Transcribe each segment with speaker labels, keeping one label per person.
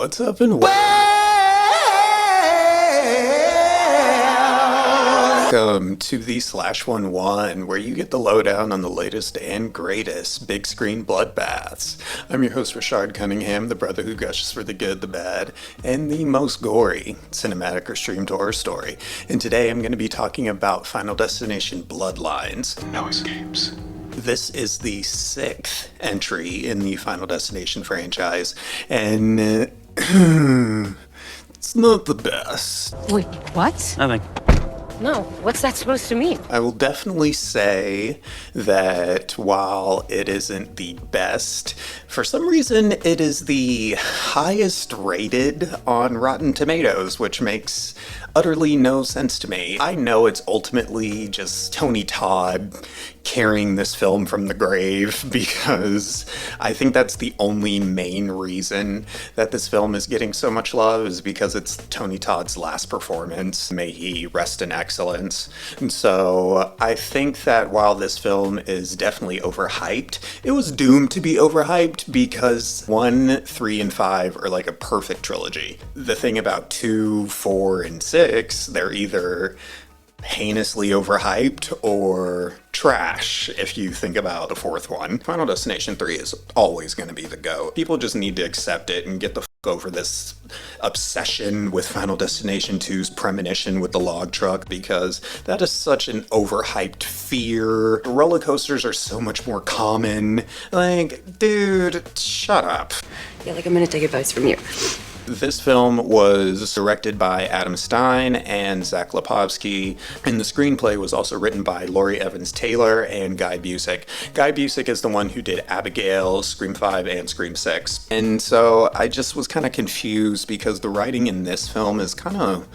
Speaker 1: What's up and welcome to the /11, where you get the lowdown on the latest and greatest big screen bloodbaths. I'm your host Rashard Cunningham, the brother who gushes for the good, the bad, and the most gory cinematic or streamed horror story. And today I'm going to be talking about Final Destination Bloodlines.
Speaker 2: No escapes.
Speaker 1: This is the 6th entry in the Final Destination franchise, and it's not the best.
Speaker 3: Wait, what?
Speaker 2: Nothing.
Speaker 3: No, what's that supposed to mean?
Speaker 1: I will definitely say that while it isn't the best, for some reason it is the highest rated on Rotten Tomatoes, which makes utterly no sense to me. I know it's ultimately just Tony Todd carrying this film from the grave, because I think that's the only main reason that this film is getting so much love, is because it's Tony Todd's last performance. May he rest in excellence. And so I think that while this film is definitely overhyped, it was doomed to be overhyped because 1, 3, and 5 are like a perfect trilogy. The thing about 2, 4, and 6, they're either heinously overhyped or trash if you think about the 4th one. Final Destination 3 is always going to be the GOAT. People just need to accept it and get the over this obsession with Final Destination 2's premonition with the log truck, because that is such an overhyped fear. Roller coasters are so much more common. Like, dude, shut up.
Speaker 3: Yeah, like I'm gonna take advice from you.
Speaker 1: This film was directed by Adam Stein and Zach Lipovsky, and the screenplay was also written by Laurie Evans Taylor and Guy Busick. Guy Busick is the one who did Abigail, Scream 5, and Scream 6. And so I just was kind of confused because the writing in this film is kind of...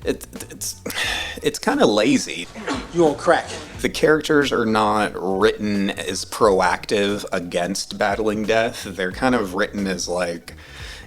Speaker 1: It's kind of lazy.
Speaker 4: You on crack.
Speaker 1: The characters are not written as proactive against battling death. They're kind of written as like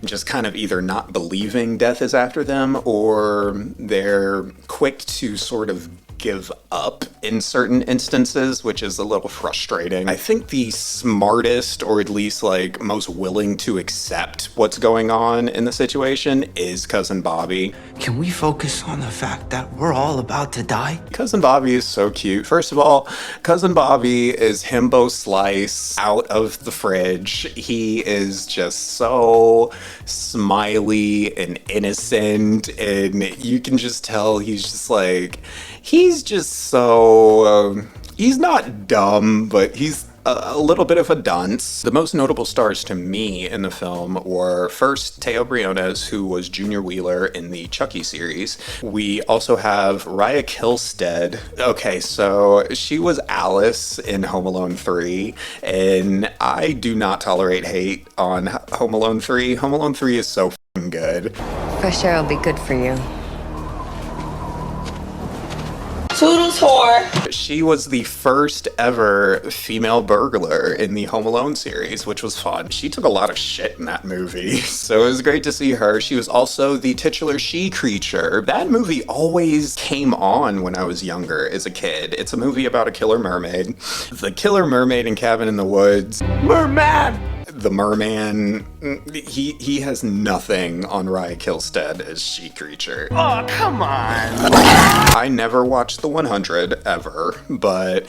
Speaker 1: just kind of either not believing death is after them, or they're quick to sort of give up in certain instances, which is a little frustrating. I think the smartest, or at least like most willing to accept what's going on in the situation, is Cousin Bobby.
Speaker 4: Can we focus on the fact that we're all about to die?
Speaker 1: Cousin Bobby is so cute. First of all, Cousin Bobby is Himbo Slice out of the fridge. He is just so smiley and innocent, and you can just tell he's just like, he's just so, he's not dumb, but he's a little bit of a dunce. The most notable stars to me in the film were first Teo Briones, who was Junior Wheeler in the Chucky series. We also have Raya Kilstead. Okay, so she was Alice in Home Alone 3, and I do not tolerate hate on Home Alone 3. Home Alone 3 is so f***ing good.
Speaker 3: Fresh air will be good for you.
Speaker 5: Toodles whore.
Speaker 1: She was the first ever female burglar in the Home Alone series, which was fun. She took a lot of shit in that movie, so it was great to see her. She was also the titular she-creature. That movie always came on when I was younger as a kid. It's a movie about a killer mermaid. The killer mermaid in Cabin in the Woods. Merman! The merman, he has nothing on Raya Kilstead as she-creature.
Speaker 4: Oh, come on.
Speaker 1: I never watched The 100 ever, but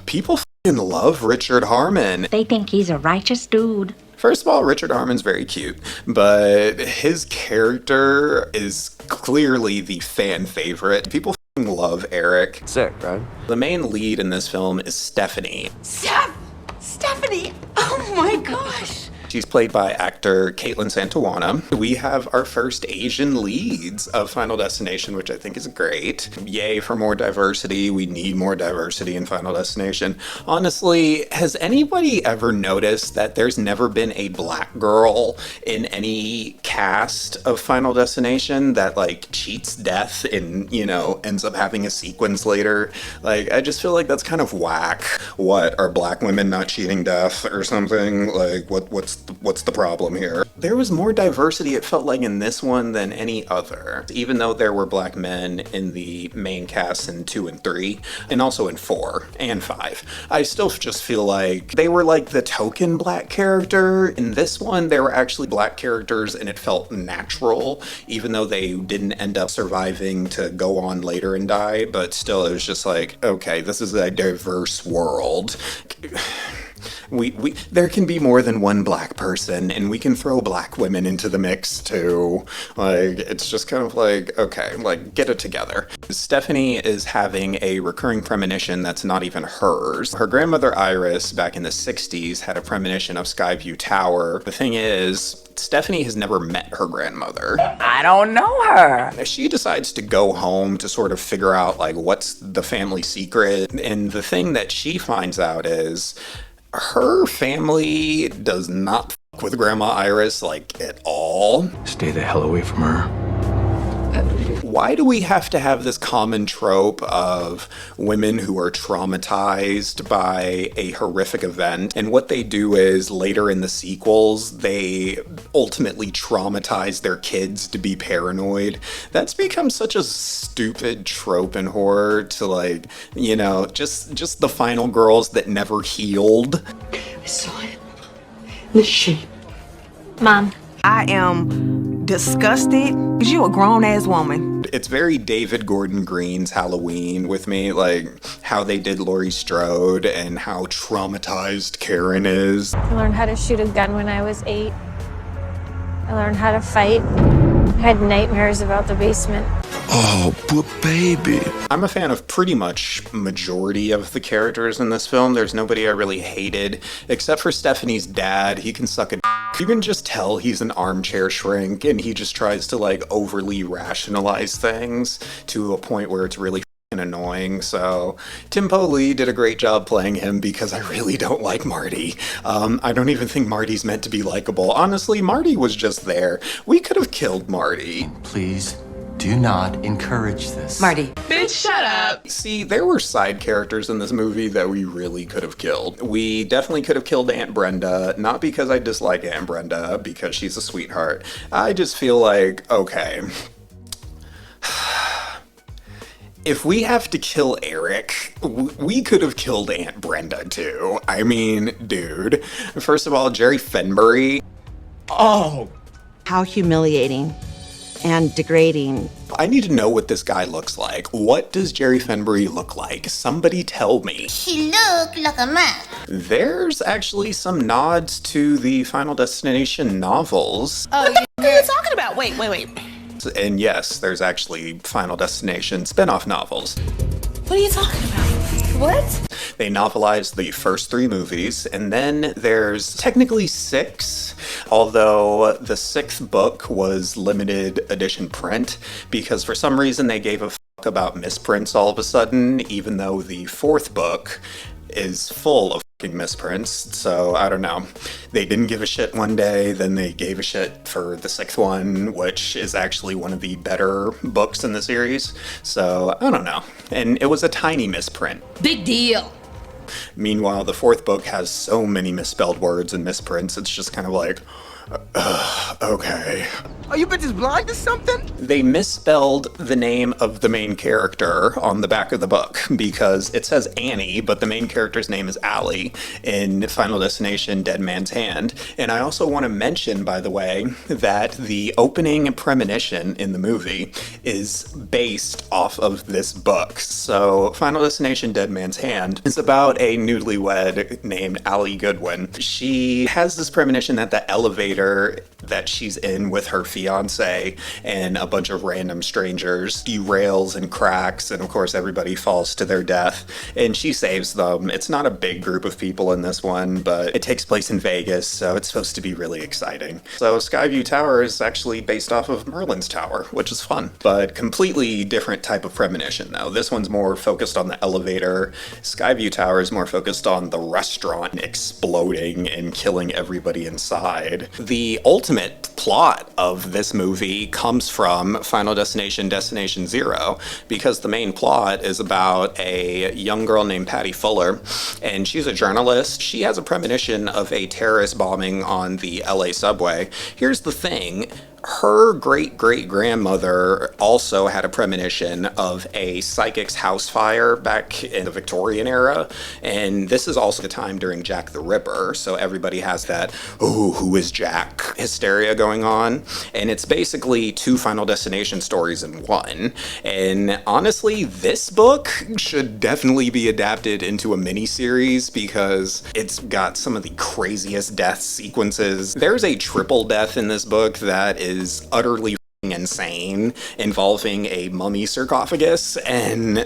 Speaker 1: people f***ing love Richard Harmon.
Speaker 6: They think he's a righteous dude.
Speaker 1: First of all, Richard Harmon's very cute, but his character is clearly the fan favorite. People f***ing love Eric.
Speaker 4: Sick, right?
Speaker 1: The main lead in this film is Stephanie.
Speaker 5: Stephanie! Oh my gosh!
Speaker 1: She's played by actor Caitlin Santawana. We have our first Asian leads of Final Destination, which I think is great. Yay for more diversity. We need more diversity in Final Destination. Honestly, has anybody ever noticed that there's never been a black girl in any cast of Final Destination that like cheats death and, you know, ends up having a sequence later? Like, I just feel like that's kind of whack. What, are black women not cheating death or something? Like, what's what's the problem here? There was more diversity, it felt like, in this one than any other. Even though there were black men in the main cast in 2 and 3, and also in 4 and 5, I still just feel like they were like the token black character. In this one, they were actually black characters and it felt natural, even though they didn't end up surviving to go on later and die, but still it was just like, okay, this is a diverse world. There can be more than one black person, and we can throw black women into the mix too. Like, it's just kind of like, okay, like, get it together. Stephanie is having a recurring premonition that's not even hers. Her grandmother Iris, back in the 60s, had a premonition of Skyview Tower. The thing is, Stephanie has never met her grandmother.
Speaker 5: I don't know her.
Speaker 1: She decides to go home to sort of figure out, like, what's the family secret. And the thing that she finds out is her family does not fuck with Grandma Iris, like, at all.
Speaker 2: Stay the hell away from her.
Speaker 1: Why do we have to have this common trope of women who are traumatized by a horrific event? And what they do is, later in the sequels, they ultimately traumatize their kids to be paranoid. That's become such a stupid trope in horror to, like, you know, just the final girls that never healed.
Speaker 5: I saw it. The shape.
Speaker 6: Mom.
Speaker 7: I am disgusted because you a grown-ass woman.
Speaker 1: It's very David Gordon Green's Halloween with me, like how they did Laurie Strode and how traumatized Karen is.
Speaker 8: I learned how to shoot a gun when I was 8. I learned how to fight. I had nightmares about the basement.
Speaker 2: Oh, but baby.
Speaker 1: I'm a fan of pretty much majority of the characters in this film. There's nobody I really hated, except for Stephanie's dad. He can suck a d. You can just tell he's an armchair shrink, and he just tries to, like, overly rationalize things to a point where it's really annoying. So Tim Lee did a great job playing him because I really don't like Marty. I don't even think Marty's meant to be likable. Honestly, Marty was just there. We could have killed Marty.
Speaker 4: Please do not encourage this.
Speaker 5: Marty.
Speaker 7: Bitch, shut up.
Speaker 1: See, there were side characters in this movie that we really could have killed. We definitely could have killed Aunt Brenda, not because I dislike Aunt Brenda, because she's a sweetheart. I just feel like, okay, if we have to kill Eric, we could have killed Aunt Brenda too. I mean, dude. First of all, Jerry Fenbury.
Speaker 4: Oh!
Speaker 7: How humiliating and degrading.
Speaker 1: I need to know what this guy looks like. What does Jerry Fenbury look like? Somebody tell me.
Speaker 9: He looked like a man.
Speaker 1: There's actually some nods to the Final Destination novels.
Speaker 5: What are you talking about? Wait.
Speaker 1: And yes, there's actually Final Destination spin-off novels.
Speaker 5: What are you talking about? What?
Speaker 1: They novelized the first 3 movies, and then there's technically 6, although the 6th book was limited edition print, because for some reason they gave a fuck about misprints all of a sudden, even though the 4th book is full of fucking misprints. So I don't know. They didn't give a shit one day, then they gave a shit for the 6th one, which is actually one of the better books in the series. So I don't know. And it was a tiny misprint.
Speaker 5: Big deal.
Speaker 1: Meanwhile, the 4th book has so many misspelled words and misprints, it's just kind of like, okay.
Speaker 4: Are you bitches blind or something?
Speaker 1: They misspelled the name of the main character on the back of the book because it says Annie, but the main character's name is Allie in Final Destination Dead Man's Hand. And I also want to mention, by the way, that the opening premonition in the movie is based off of this book. So Final Destination Dead Man's Hand is about a newlywed named Allie Goodwin. She has this premonition that the elevator that she's in with her fiance and a bunch of random strangers derails and cracks, and of course everybody falls to their death, and she saves them. It's not a big group of people in this one, but it takes place in Vegas, so it's supposed to be really exciting. So Skyview Tower is actually based off of Merlin's Tower, which is fun, but completely different type of premonition though. This one's more focused on the elevator. Skyview Tower is more focused on the restaurant exploding and killing everybody inside. The ultimate ultimate plot of this movie comes from Final Destination, Destination Zero, because the main plot is about a young girl named Patty Fuller, and she's a journalist. She has a premonition of a terrorist bombing on the LA subway. Here's the thing. Her great-great-grandmother also had a premonition of a psychic's house fire back in the Victorian era, and this is also the time during Jack the Ripper, so everybody has that, oh, who is Jack hysteria going on, and it's basically 2 Final Destination stories in one. And honestly, this book should definitely be adapted into a miniseries because it's got some of the craziest death sequences. There's a triple death in this book that is utterly insane, involving a mummy sarcophagus, and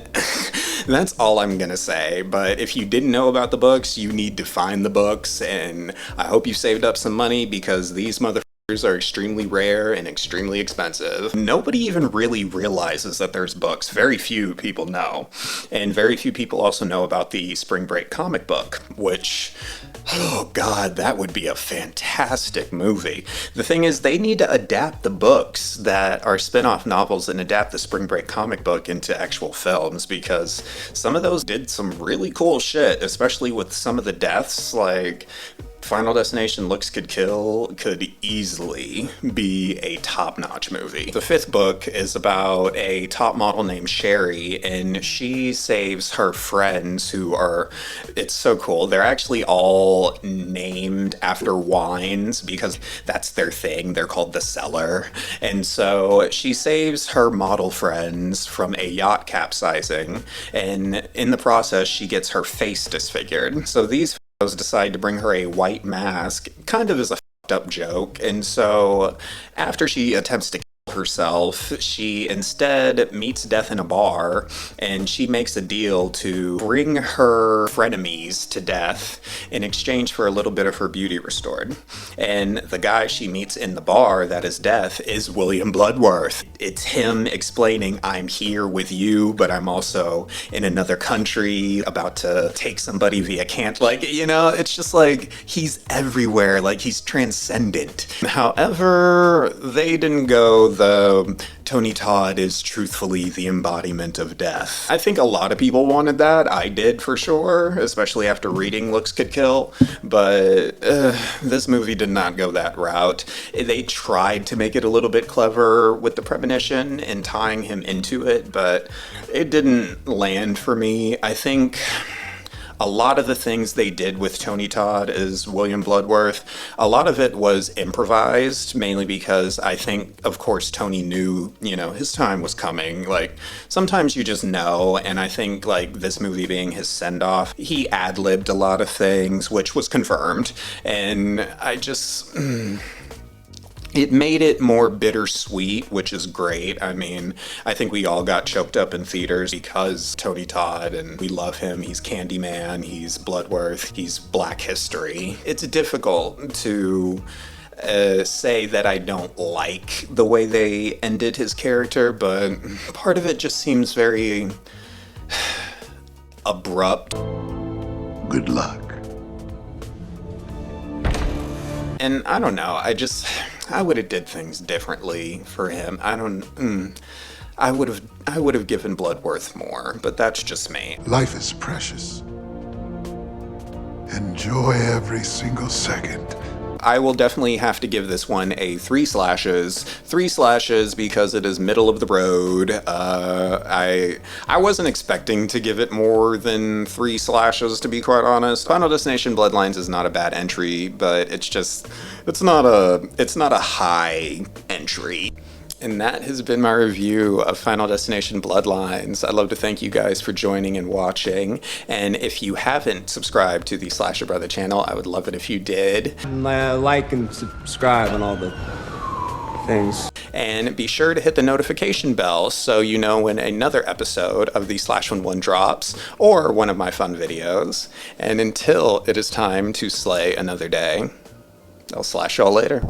Speaker 1: that's all I'm gonna say. But if you didn't know about the books, you need to find the books, and I hope you saved up some money because these motherfuckers are extremely rare and extremely expensive. Nobody even really realizes that there's books. Very few people know, and very few people also know about the Spring Break comic book, which, oh god, that would be a fantastic movie. The thing is, they need to adapt the books that are spin-off novels and adapt the Spring Break comic book into actual films, because some of those did some really cool shit, especially with some of the deaths. Like, Final Destination Looks Could Kill could easily be a top-notch movie. The 5th book is about a top model named Sherry, and she saves her friends who are, it's so cool, they're actually all named after wines because that's their thing. They're called the Cellar. And so she saves her model friends from a yacht capsizing, and in the process she gets her face disfigured. So these decide to bring her a white mask, kind of as a fucked up joke, and so after she attempts to kill herself, she instead meets death in a bar, and she makes a deal to bring her frenemies to death in exchange for a little bit of her beauty restored. And the guy she meets in the bar that is death is William Bloodworth. It's him explaining, I'm here with you, but I'm also in another country about to take somebody via can't, like, you know, it's just like he's everywhere, like he's transcendent. However, they didn't go the Tony Todd is truthfully the embodiment of death. I think a lot of people wanted that. I did for sure, especially after reading Looks Could Kill, but this movie did not go that route. They tried to make it a little bit clever with the premonition and tying him into it, but it didn't land for me. I think a lot of the things they did with Tony Todd as William Bloodworth, a lot of it was improvised, mainly because I think, of course, Tony knew, you know, his time was coming. Like, sometimes you just know, and I think, like, this movie being his send-off, he ad-libbed a lot of things, which was confirmed, and I just it made it more bittersweet, which is great. I mean, I think we all got choked up in theaters because Tony Todd, and we love him. He's Candyman, he's Bloodworth, he's Black History. It's difficult to say that I don't like the way they ended his character, but part of it just seems very abrupt.
Speaker 2: Good luck.
Speaker 1: And I don't know, I would have did things differently for him. I would have given Bloodworth more, but that's just me.
Speaker 2: Life is precious. Enjoy every single second.
Speaker 1: I will definitely have to give this one a 3 slashes. 3 slashes because it is middle of the road. I wasn't expecting to give it more than 3 slashes, to be quite honest. Final Destination Bloodlines is not a bad entry, but it's not a high entry. And that has been my review of Final Destination Bloodlines. I'd love to thank you guys for joining and watching. And if you haven't subscribed to the Slasher Brother channel, I would love it if you did.
Speaker 10: Like and subscribe on all the things.
Speaker 1: And be sure to hit the notification bell so you know when another episode of the Slash 11 drops, or one of my fun videos. And until it is time to slay another day, I'll slash y'all later.